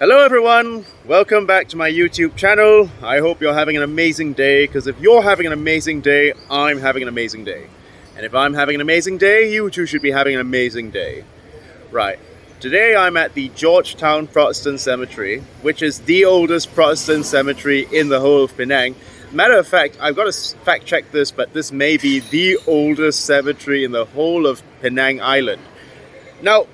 Hello everyone, welcome back to my YouTube channel. I hope you're having an amazing day, because if you're having an amazing day, I'm having an amazing day. And if I'm having an amazing day, you too should be having an amazing day. Right, today I'm at the Georgetown Protestant Cemetery, which is the oldest Protestant cemetery in the whole of Penang. Matter of fact, I've got to fact check this, but this may be the oldest cemetery in the whole of Penang Island. Now,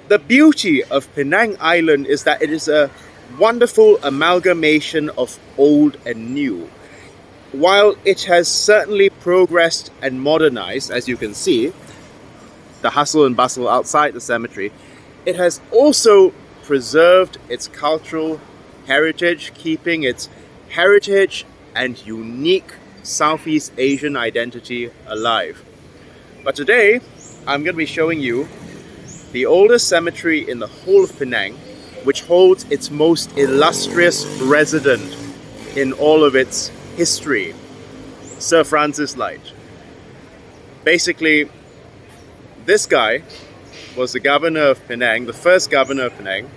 the beauty of Penang Island is that it is a wonderful amalgamation of old and new. While it has certainly progressed and modernized, as you can see, the hustle and bustle outside the cemetery, it has also preserved its cultural heritage, keeping its heritage and unique Southeast Asian identity alive. But today, I'm going to be showing you the oldest cemetery in the whole of Penang, which holds its most illustrious resident in all of its history, Sir Francis Light. Basically, this guy was the governor of Penang, the first governor of Penang,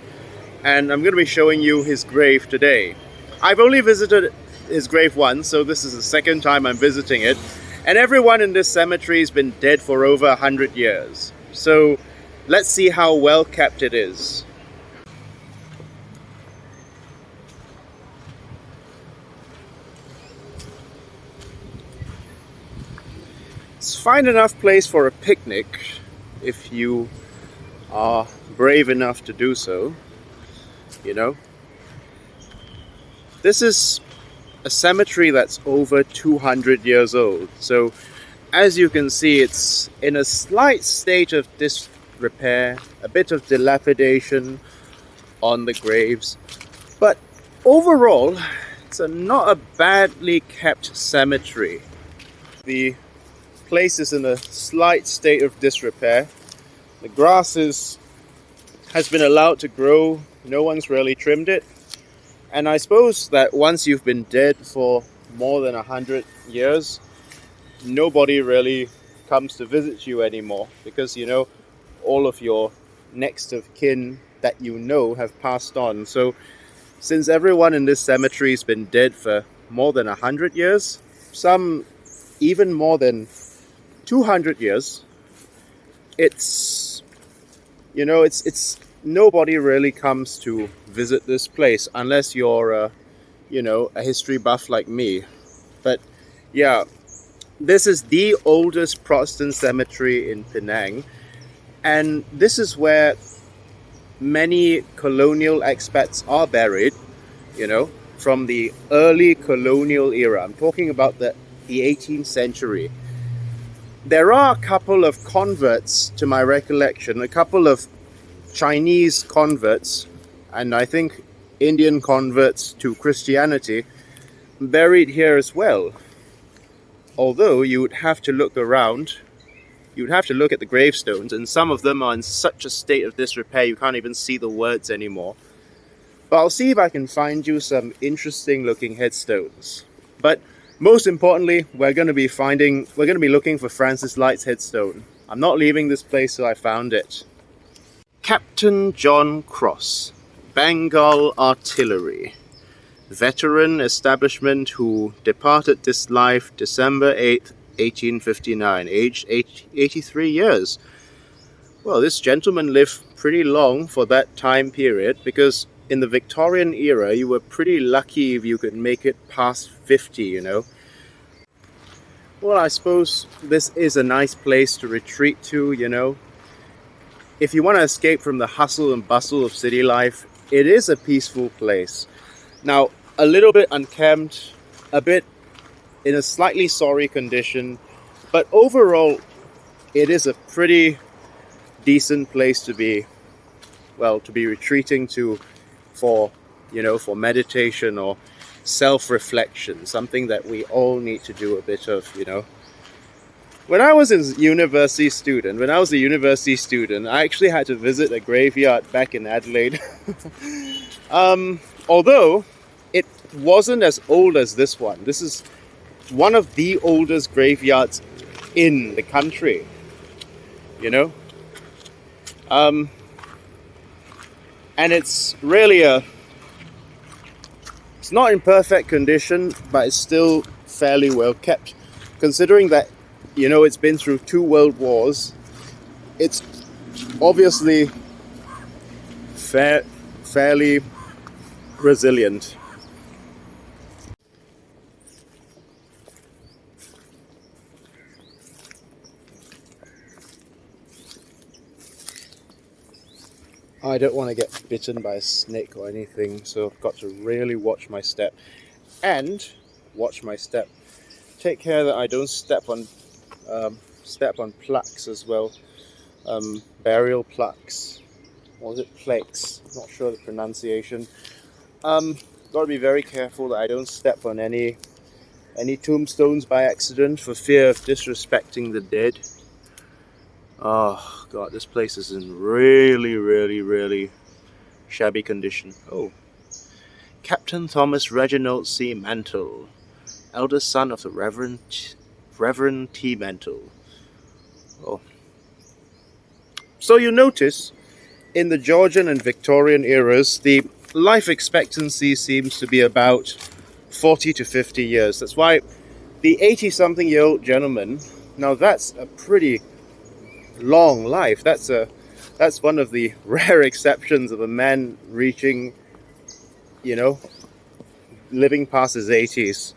and I'm going to be showing you his grave today. I've only visited his grave once, so this is the second time I'm visiting it, and everyone in this cemetery has been dead for over 100 years. So let's see how well kept it is. It's a fine enough place for a picnic if you are brave enough to do so, you know. This is a cemetery that's over 200 years old, so as you can see, it's in a slight state of disrepair, a bit of dilapidation on the graves, but overall it's not a badly kept cemetery. The place is in a slight state of disrepair. The grass has been allowed to grow, no one's really trimmed it, and I suppose that once you've been dead for more than 100 years, nobody really comes to visit you anymore, because you know all of your next of kin that you know have passed on. So since everyone in this cemetery has been dead for more than 100 years, some even more than 200 years, it's nobody really comes to visit this place unless you're a history buff like me. But yeah, this is the oldest Protestant cemetery in Penang, and this is where many colonial expats are buried, from the early colonial era. I'm talking about the 18th century. There are a couple of converts, to my recollection, a couple of Chinese converts, and I think Indian converts to Christianity, buried here as well. Although you would have to look around, you would have to look at the gravestones, and some of them are in such a state of disrepair you can't even see the words anymore. But I'll see if I can find you some interesting looking headstones. But most importantly, we're going to be looking for Francis Light's headstone. I'm not leaving this place till I found it. Captain John Cross, Bengal Artillery. Veteran establishment who departed this life December 8th, 1859, aged 83 years. Well, this gentleman lived pretty long for that time period, because in the Victorian era you were pretty lucky if you could make it past 50, Well, I suppose this is a nice place to retreat to, If you want to escape from the hustle and bustle of city life, it is a peaceful place. Now, a little bit unkempt, a bit in a slightly sorry condition, but overall it is a pretty decent place to be retreating to for meditation or self-reflection, something that we all need to do a bit of, When I was a university student, I actually had to visit a graveyard back in Adelaide. Although it wasn't as old as this one. This is one of the oldest graveyards in the country. And it's really it's not in perfect condition, but it's still fairly well kept. Considering that, it's been through 2 world wars, it's obviously fairly resilient. I don't want to get bitten by a snake or anything, so I've got to really watch my step. And watch my step. Take care that I don't step on plaques as well. Burial plaques. Or was it plaques? Not sure the pronunciation. Got to be very careful that I don't step on any tombstones by accident for fear of disrespecting the dead. Oh god, this place is in really, really, really shabby condition. Oh, Captain Thomas Reginald C. Mantle, eldest son of the Reverend T. Mantle. Oh, so you notice in the Georgian and Victorian eras, the life expectancy seems to be about 40 to 50 years. That's why the 80-something-year-old gentleman, now that's a pretty long life. That's one of the rare exceptions of a man reaching, living past his 80s.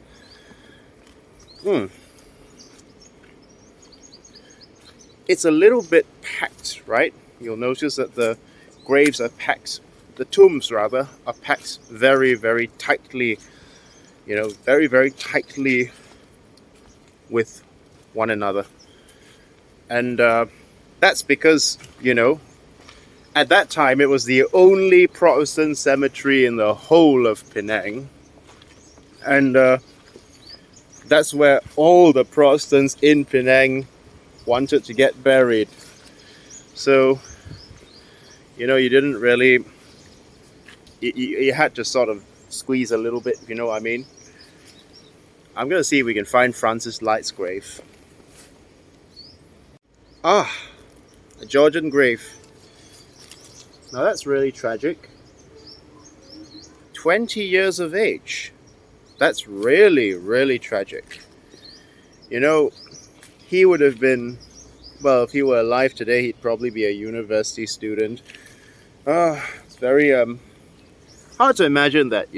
It's a little bit packed, right? You'll notice that the graves are packed, the tombs rather, are packed very, very tightly, very, very tightly with one another. And that's because, at that time it was the only Protestant cemetery in the whole of Penang. And that's where all the Protestants in Penang wanted to get buried. So, you didn't really, you had to sort of squeeze a little bit, if you know what I mean. I'm going to see if we can find Francis Light's grave. Ah, a Georgian grave. Now that's really tragic. 20 years of age. That's really, really tragic. He would have been, well, if he were alive today, he'd probably be a university student. It's very hard to imagine that,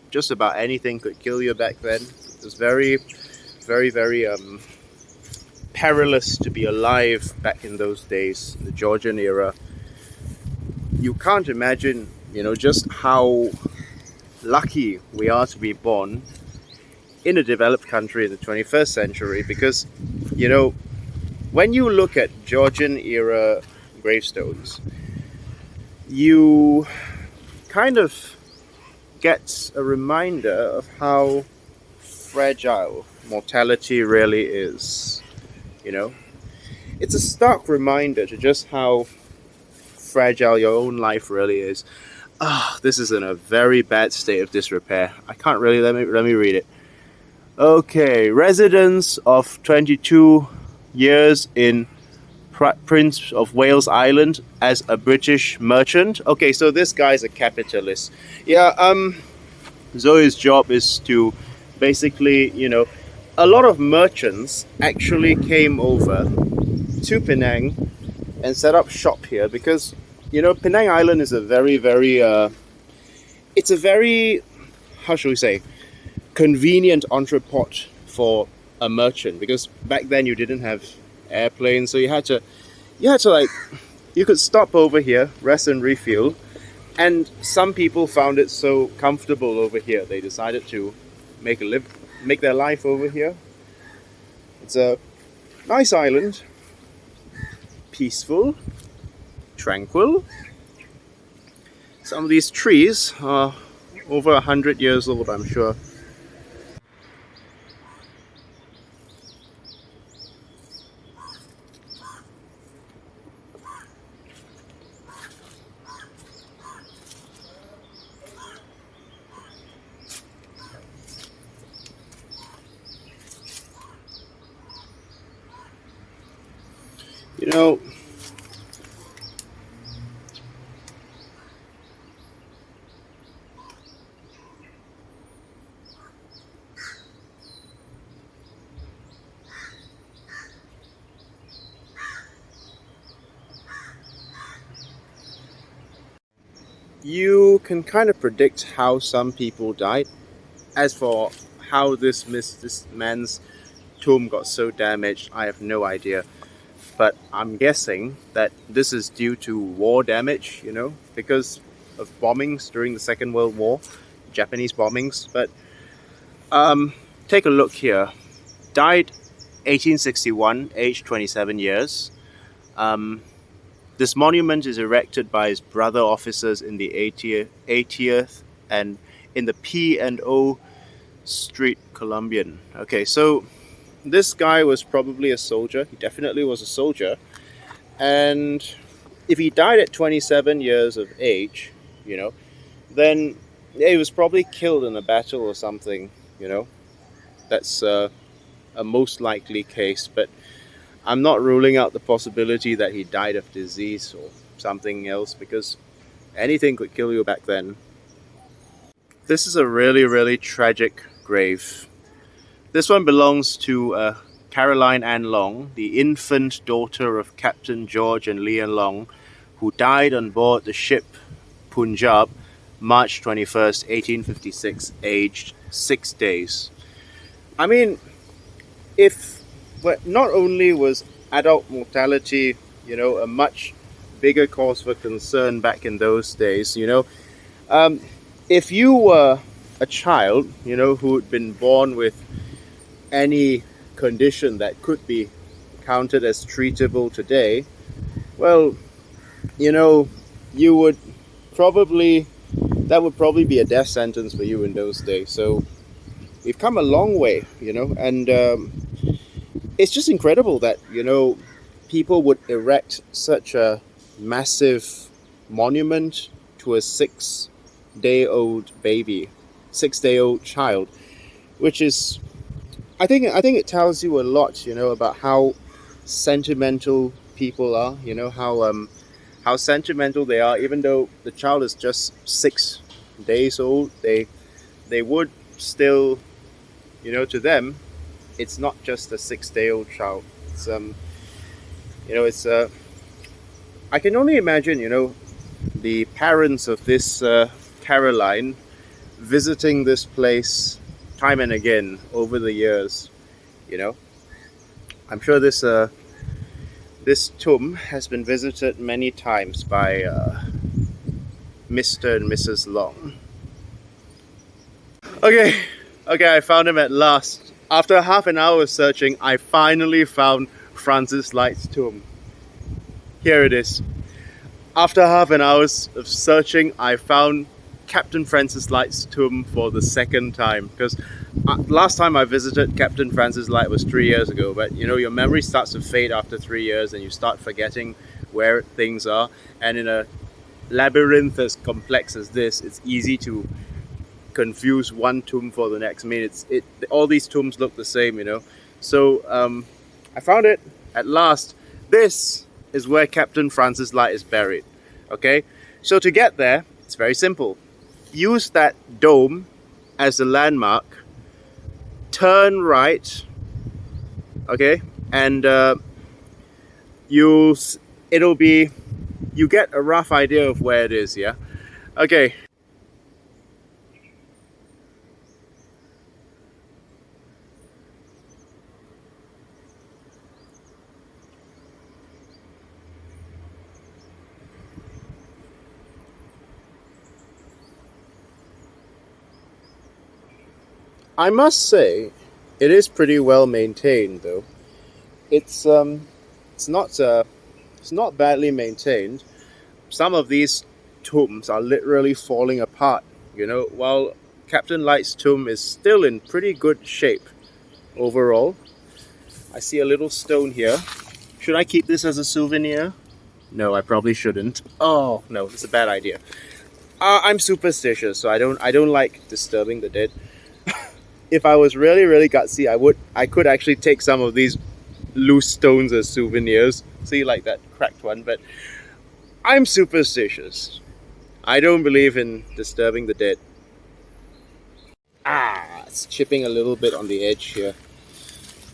just about anything could kill you back then. It was very, very, very perilous to be alive back in those days, in the Georgian era. You can't imagine, just how lucky we are to be born in a developed country in the 21st century, because, when you look at Georgian era gravestones, you kind of get a reminder of how fragile mortality really is. It's a stark reminder to just how fragile your own life really is. This is in a very bad state of disrepair. I can't really, let me read it. Okay, residence of 22 years in Prince of Wales Island as a British merchant. Okay, so this guy's a capitalist. Yeah, Zoe's job is to basically, a lot of merchants actually came over to Penang and set up shop here because, Penang Island is a very, very, it's a very, how should we say, convenient entrepot for a merchant, because back then you didn't have airplanes, so you had to like, you could stop over here, rest and refuel, and some people found it so comfortable over here they decided to make their life over here. It's a nice island, peaceful, tranquil. Some of these trees are over 100 years old, I'm sure. you can kind of predict how some people died. As for how this man's tomb got so damaged, I have no idea. But I'm guessing that this is due to war damage, because of bombings during the Second World War, Japanese bombings. But take a look here. Died 1861, aged 27 years. This monument is erected by his brother officers in the 80th and in the P&O Street, Colombian. Okay, so this guy was probably a soldier. He definitely was a soldier. And if he died at 27 years of age, then he was probably killed in a battle or something, That's a most likely case. But I'm not ruling out the possibility that he died of disease or something else, because anything could kill you back then. This is a really, really tragic grave. This one belongs to Caroline Ann Long, the infant daughter of Captain George and Leah Long, who died on board the ship Punjab, March 21st, 1856, aged 6 days. I mean, if not only was adult mortality, a much bigger cause for concern back in those days, if you were a child, who had been born with any condition that could be counted as treatable today, well, you would that would probably be a death sentence for you in those days. So we've come a long way, and it's just incredible that, people would erect such a massive monument to a 6-day-old baby, 6-day-old child, which is, I think it tells you a lot, about how sentimental people are, how sentimental they are. Even though the child is just 6 days old, they would still, to them, it's not just a 6-day-old child. It's I can only imagine, the parents of this Caroline visiting this place time and again over the years. I'm sure this tomb has been visited many times by Mr. and Mrs. Long. Okay, I found him at last. After half an hour of searching, I finally found Francis Light's tomb. Here it is. After half an hour of searching, I found Captain Francis Light's tomb for the second time. Because last time I visited Captain Francis Light was 3 years ago. But your memory starts to fade after 3 years, and you start forgetting where things are. And in a labyrinth as complex as this, it's easy to confuse one tomb for the next. I mean, all these tombs look the same, So I found it at last. This is where Captain Francis Light is buried. Okay, so to get there, it's very simple. Use that dome as a landmark. Turn right. Okay, and you get a rough idea of where it is. Yeah. Okay. I must say, it is pretty well maintained, though. It's not badly maintained. Some of these tombs are literally falling apart. While Captain Light's tomb is still in pretty good shape overall. I see a little stone here. Should I keep this as a souvenir? No, I probably shouldn't. Oh no, it's a bad idea. I'm superstitious, so I don't like disturbing the dead. If I was really, really gutsy, I could actually take some of these loose stones as souvenirs. See, like that cracked one. But I'm superstitious. I don't believe in disturbing the dead. It's chipping a little bit on the edge here.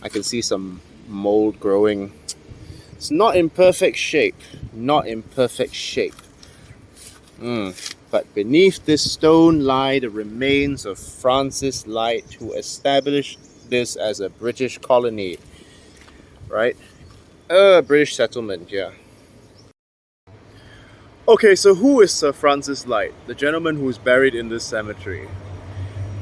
I can see some mold growing. It's not in perfect shape. Not in perfect shape. But beneath this stone lie the remains of Francis Light, who established this as a British colony, right? A British settlement, yeah. Okay, so who is Sir Francis Light, the gentleman who's buried in this cemetery?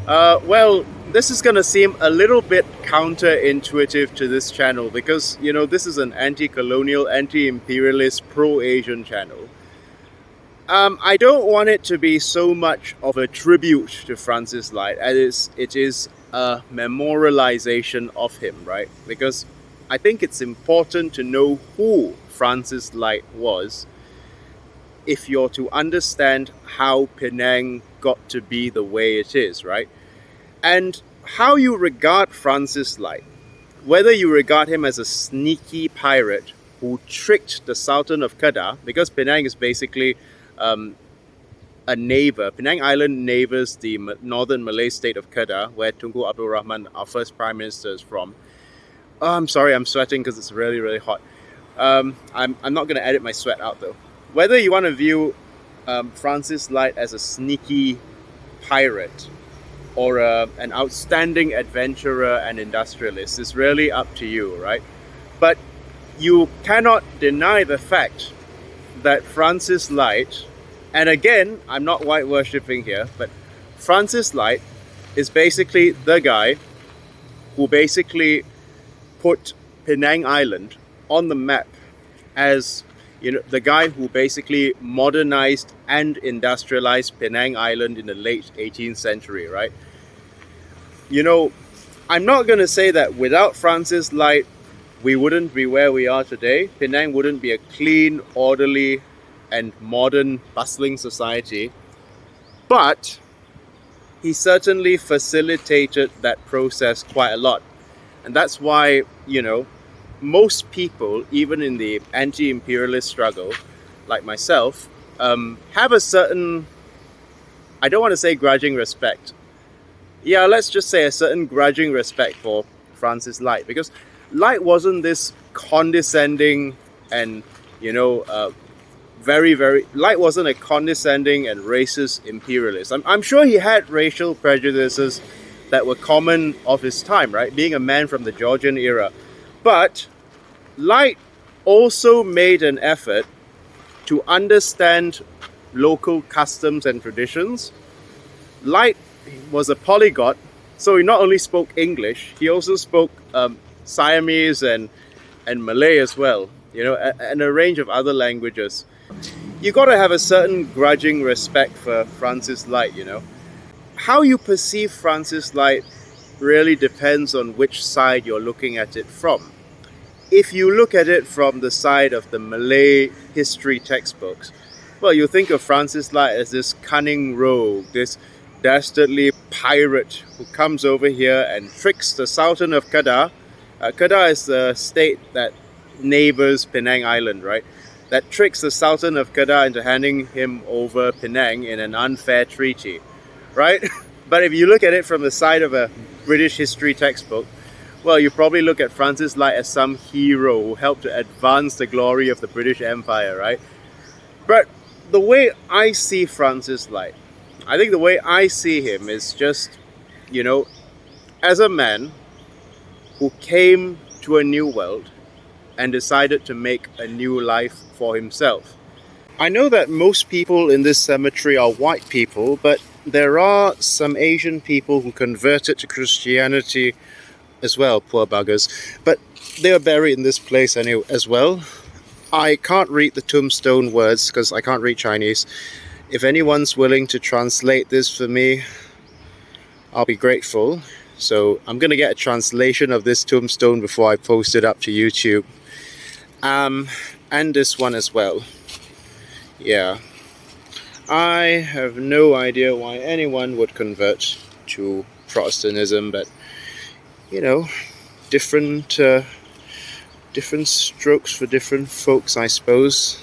Well, this is gonna seem a little bit counterintuitive to this channel because, this is an anti-colonial, anti-imperialist, pro-Asian channel. I don't want it to be so much of a tribute to Francis Light as it is a memorialization of him, right? Because I think it's important to know who Francis Light was if you're to understand how Penang got to be the way it is, right? And how you regard Francis Light, whether you regard him as a sneaky pirate who tricked the Sultan of Kedah, because Penang is basically a neighbor. Penang Island neighbors the northern Malay state of Kedah, where Tunku Abdul Rahman, our first prime minister, is from. Oh, I'm sorry, I'm sweating because it's really, really hot. I'm not going to edit my sweat out though. Whether you want to view Francis Light as a sneaky pirate or an outstanding adventurer and industrialist is really up to you, right? But you cannot deny the fact that Francis Light, and again, I'm not white worshipping here, but Francis Light is basically the guy who basically put Penang Island on the map as, the guy who basically modernized and industrialized Penang Island in the late 18th century, right? I'm not going to say that without Francis Light, we wouldn't be where we are today. Penang wouldn't be a clean, orderly, and modern, bustling society. But he certainly facilitated that process quite a lot. And that's why, most people, even in the anti-imperialist struggle, like myself, have a certain, I don't want to say grudging respect. Yeah, let's just say a certain grudging respect for Francis Light, because Light wasn't this condescending and, Light wasn't a condescending and racist imperialist. I'm sure he had racial prejudices that were common of his time, right? Being a man from the Georgian era. But Light also made an effort to understand local customs and traditions. Light was a polyglot, so he not only spoke English, he also spoke Siamese and Malay as well, and a range of other languages. You got to have a certain grudging respect for Francis Light, How you perceive Francis Light really depends on which side you're looking at it from. If you look at it from the side of the Malay history textbooks, well, you think of Francis Light as this cunning rogue, this dastardly pirate who comes over here and tricks the Sultan of Kedah. Kedah is the state that neighbors Penang Island, right? That tricks the Sultan of Kedah into handing him over Penang in an unfair treaty, right? But if you look at it from the side of a British history textbook, well, you probably look at Francis Light as some hero who helped to advance the glory of the British Empire, right? But the way I see Francis Light, I think the way I see him is just, as a man who came to a new world and decided to make a new life for himself. I know that most people in this cemetery are white people, but there are some Asian people who converted to Christianity as well, poor buggers. But they are buried in this place anyway as well. I can't read the tombstone words because I can't read Chinese. If anyone's willing to translate this for me, I'll be grateful. So I'm going to get a translation of this tombstone before I post it up to YouTube. And this one as well. Yeah. I have no idea why anyone would convert to Protestantism, but, different strokes for different folks, I suppose.